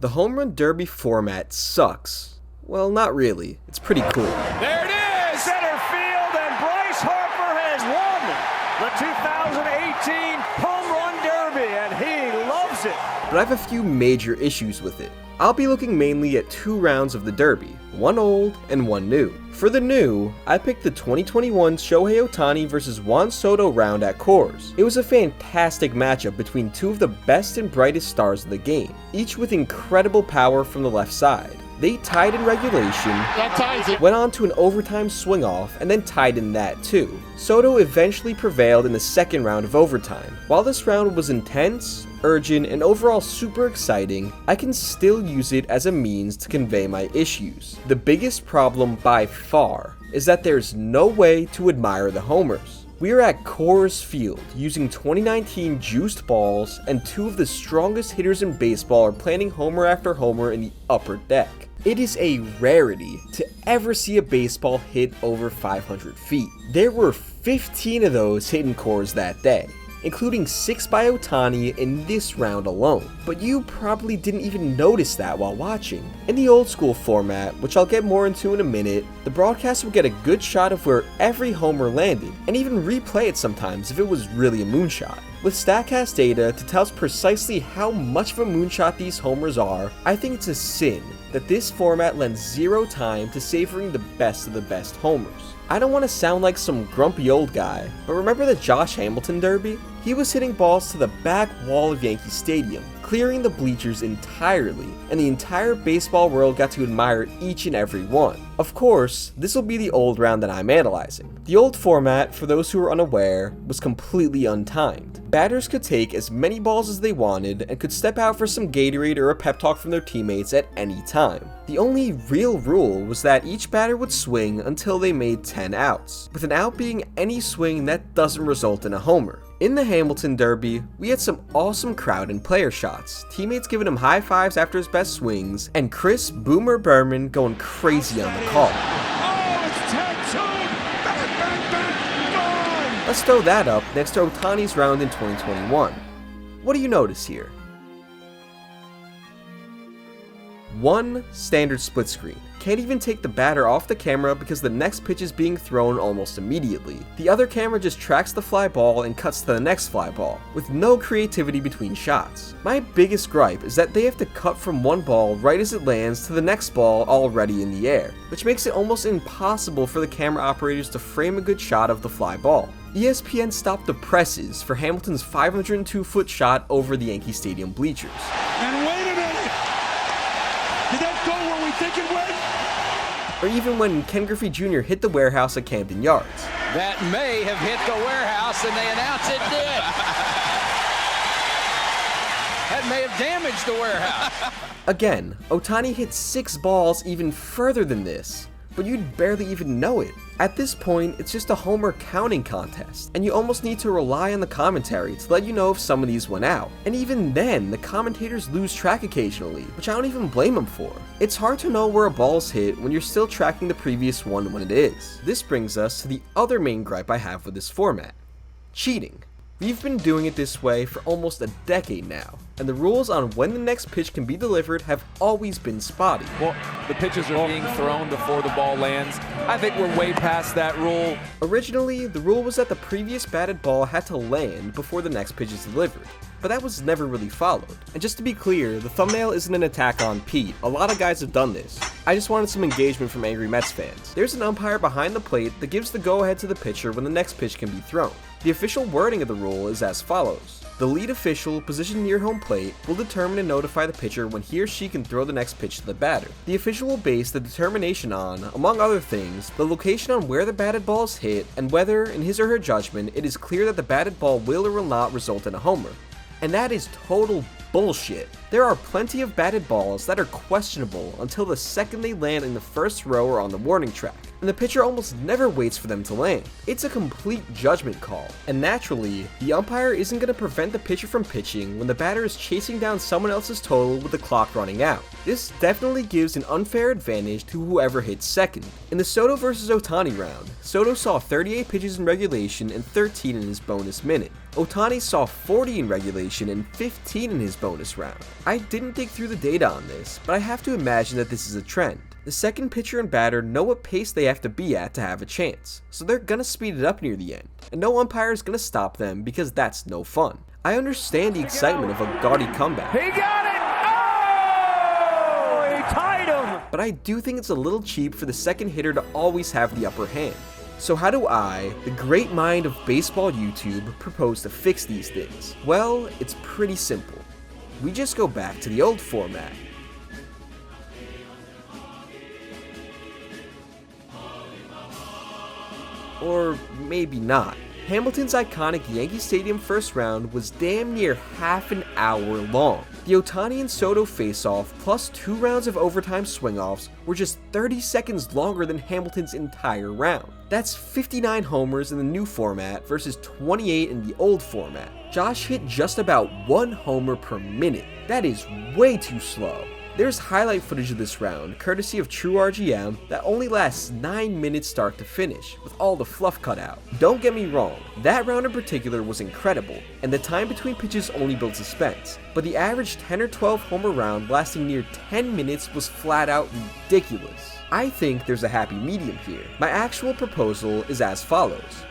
The Home Run Derby format sucks. Well, not really. It's pretty cool. There it is! Center field, and Bryce Harper has won the 2018 Home Run Derby, and he loves it. But I have a few major issues with it. I'll be looking mainly at 2 rounds of the Derby, one old and one new. For the new, I picked the 2021 Shohei Ohtani vs Juan Soto round at Coors. It was a fantastic matchup between 2 of the best and brightest stars of the game, each with incredible power from the left side. They tied in regulation, went on to an overtime swing-off, and then tied in that too. Soto eventually prevailed in the second round of overtime. While this round was intense, urgent, and overall super exciting, I can still use it as a means to convey my issues. The biggest problem by far is that there's no way to admire the homers. We are at Coors Field using 2019 juiced balls, and 2 of the strongest hitters in baseball are planting homer after homer in the upper deck. It is a rarity to ever see a baseball hit over 500 feet. There were 15 of those hit in Coors that day, including 6 by Ohtani in this round alone. But you probably didn't even notice that while watching. In the old school format, which I'll get more into in a minute, the broadcaster would get a good shot of where every homer landed, and even replay it sometimes if it was really a moonshot. With StatCast data to tell us precisely how much of a moonshot these homers are, I think it's a sin that this format lends 0 time to savoring the best of the best homers. I don't want to sound like some grumpy old guy, but remember the Josh Hamilton Derby? He was hitting balls to the back wall of Yankee Stadium, clearing the bleachers entirely, and the entire baseball world got to admire each and every one. Of course, this will be the old round that I'm analyzing. The old format, for those who are unaware, was completely untimed. Batters could take as many balls as they wanted and could step out for some Gatorade or a pep talk from their teammates at any time. The only real rule was that each batter would swing until they made 10 outs, with an out being any swing that doesn't result in a homer. In the Hamilton Derby, we had some awesome crowd and player shots, teammates giving him high fives after his best swings, and Chris Boomer Berman going crazy on the call. Oh, it's tattooed! Bang, bang, bang, gone! Let's throw that up next to Ohtani's round in 2021. What do you notice here? 1 standard split screen. Can't even take the batter off the camera because the next pitch is being thrown almost immediately. The other camera just tracks the fly ball and cuts to the next fly ball, with no creativity between shots. My biggest gripe is that they have to cut from one ball right as it lands to the next ball already in the air, which makes it almost impossible for the camera operators to frame a good shot of the fly ball. ESPN stopped the presses for Hamilton's 502-foot shot over the Yankee Stadium bleachers. And wait a minute! Did that go where we think it went? Or even when Ken Griffey Jr. hit the warehouse at Camden Yards. That may have hit the warehouse, and they announce it did. That may have damaged the warehouse. Again, Ohtani hit 6 balls even further than this, but you'd barely even know it. At this point, it's just a homer counting contest, and you almost need to rely on the commentary to let you know if some of these went out. And even then, the commentators lose track occasionally, which I don't even blame them for. It's hard to know where a ball's hit when you're still tracking the previous one when it is. This brings us to the other main gripe I have with this format: cheating. We've been doing it this way for almost a decade now, and the rules on when the next pitch can be delivered have always been spotty. Well, the pitches are being thrown before the ball lands. I think we're way past that rule. Originally, the rule was that the previous batted ball had to land before the next pitch is delivered, but that was never really followed. And just to be clear, the thumbnail isn't an attack on Pete. A lot of guys have done this. I just wanted some engagement from angry Mets fans. There's an umpire behind the plate that gives the go-ahead to the pitcher when the next pitch can be thrown. The official wording of the rule is as follows: the lead official positioned near home plate will determine and notify the pitcher when he or she can throw the next pitch to the batter. The official will base the determination on, among other things, the location on where the batted ball is hit and whether, in his or her judgment, it is clear that the batted ball will or will not result in a homer. And that is total bullshit. There are plenty of batted balls that are questionable until the second they land in the first row or on the warning track, and the pitcher almost never waits for them to land. It's a complete judgment call, and naturally, the umpire isn't going to prevent the pitcher from pitching when the batter is chasing down someone else's total with the clock running out. This definitely gives an unfair advantage to whoever hits second. In the Soto vs Ohtani round, Soto saw 38 pitches in regulation and 13 in his bonus minute. Ohtani saw 40 in regulation and 15 in his bonus round. I didn't dig through the data on this, but I have to imagine that this is a trend. The second pitcher and batter know what pace they have to be at to have a chance, so they're gonna speed it up near the end, and no umpire is gonna stop them because that's no fun. I understand the excitement of a gaudy comeback. He got it! Oh! He tied him! But I do think it's a little cheap for the second hitter to always have the upper hand. So how do I, the great mind of baseball YouTube, propose to fix these things? Well, it's pretty simple. We just go back to the old format. Or maybe not. Hamilton's iconic Yankee Stadium first round was damn near half an hour long. The Ohtani and Soto face-off plus 2 rounds of overtime swing-offs were just 30 seconds longer than Hamilton's entire round. That's 59 homers in the new format versus 28 in the old format. Josh hit just about 1 homer per minute. That is way too slow. There's highlight footage of this round, courtesy of True RGM, that only lasts 9 minutes start to finish, with all the fluff cut out. Don't get me wrong, that round in particular was incredible, and the time between pitches only built suspense, but the average 10 or 12 homer round lasting near 10 minutes was flat out ridiculous. I think there's a happy medium here. My actual proposal is as follows.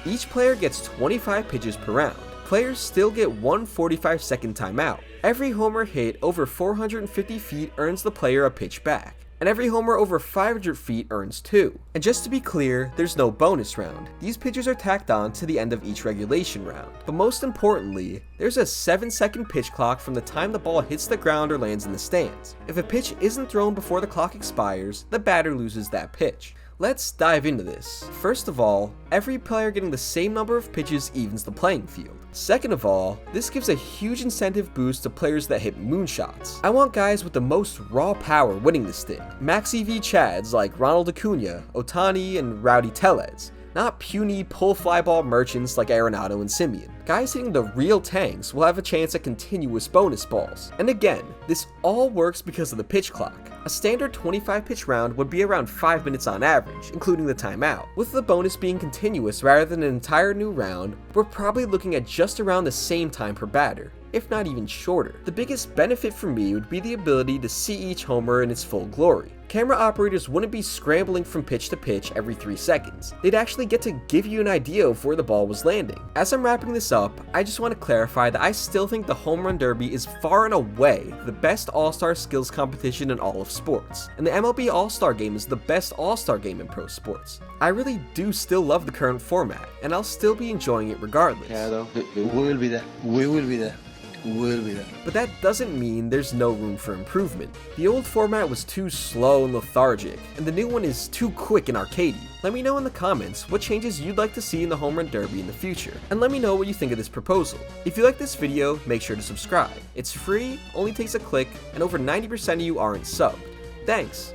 Each player gets 25 pitches per round. Players still get one 45-second timeout. Every homer hit over 450 feet earns the player a pitch back, and every homer over 500 feet earns 2. And just to be clear, there's no bonus round. These pitches are tacked on to the end of each regulation round. But most importantly, there's a 7-second pitch clock from the time the ball hits the ground or lands in the stands. If a pitch isn't thrown before the clock expires, the batter loses that pitch. Let's dive into this. First of all, every player getting the same number of pitches evens the playing field. Second of all, this gives a huge incentive boost to players that hit moonshots. I want guys with the most raw power winning this thing. Max EV Chads like Ronald Acuna, Ohtani, and Rowdy Tellez. Not puny pull fly ball merchants like Arenado and Simeon. Guys hitting the real tanks will have a chance at continuous bonus balls. And again, this all works because of the pitch clock. A standard 25 pitch round would be around 5 minutes on average, including the timeout. With the bonus being continuous rather than an entire new round, we're probably looking at just around the same time per batter, if not even shorter. The biggest benefit for me would be the ability to see each homer in its full glory. Camera operators wouldn't be scrambling from pitch to pitch every 3 seconds. They'd actually get to give you an idea of where the ball was landing. As I'm wrapping this up, I just want to clarify that I still think the Home Run Derby is far and away the best all-star skills competition in all of sports, and the MLB All-Star Game is the best all-star game in pro sports. I really do still love the current format, and I'll still be enjoying it regardless. Yeah, though. We will be there. We will be there. Will be there. But that doesn't mean there's no room for improvement. The old format was too slow and lethargic, and the new one is too quick and arcadey. Let me know in the comments what changes you'd like to see in the Home Run Derby in the future, and let me know what you think of this proposal. If you like this video, make sure to subscribe. It's free, only takes a click, and over 90% of you aren't subbed. Thanks!